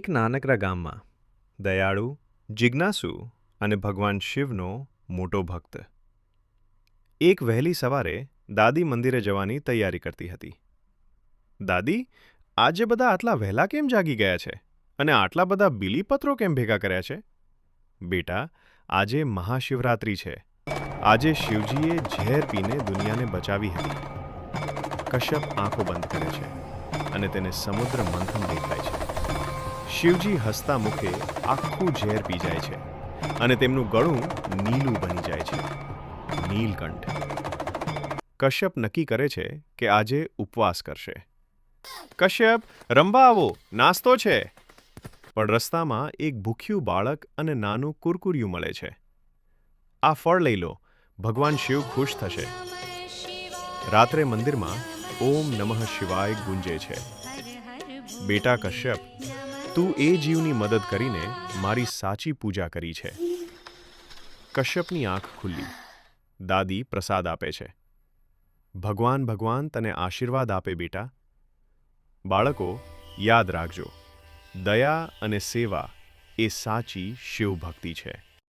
એક નાનકડા ગામમાં દયાળુ, જિજ્ઞાસુ અને ભગવાન શિવનો મોટો ભક્ત એક વહેલી સવારે દાદી મંદિરે જવાની તૈયારી કરતી હતી. દાદી, આજે બધા આટલા વહેલા કેમ જાગી ગયા છે અને આટલા બધા બીલીપત્રો કેમ ભેગા કર્યા છે? બેટા, આજે મહાશિવરાત્રિ છે. આજે શિવજીએ ઝેર પીને દુનિયાને બચાવી હતી. કશ્યપ આંખો બંધ કરે છે અને તેને સમુદ્ર મંથન દેખાય છે. શિવજી હસતા મુખે આખું ઝેર પી જાય છે અને તેમનું ગળું નીલું બની જાય છે. નીલકંઠ. કશ્યપ નક્કી કરે છે કે આજે ઉપવાસ કરશે. કશ્યપ, રમવા આવો, નાસ્તો છે. પણ રસ્તામાં એક ભૂખ્યું બાળક અને નાનું કુરકુરિયું મળે છે. આ ફળ લઈ લો, ભગવાન શિવ ખુશ થશે. રાત્રે મંદિરમાં ઓમ નમઃ શિવાય ગુંજે છે. બેટા કશ્યપ, તું એ જીવની મદદ કરીને મારી સાચી પૂજા કરી છે. કશ્યપની આંખ ખુલ્લી. દાદી પ્રસાદ આપે છે. ભગવાન ભગવાન તને આશીર્વાદ આપે બેટા. બાળકો, યાદ રાખજો, દયા અને સેવા એ સાચી શિવભક્તિ છે.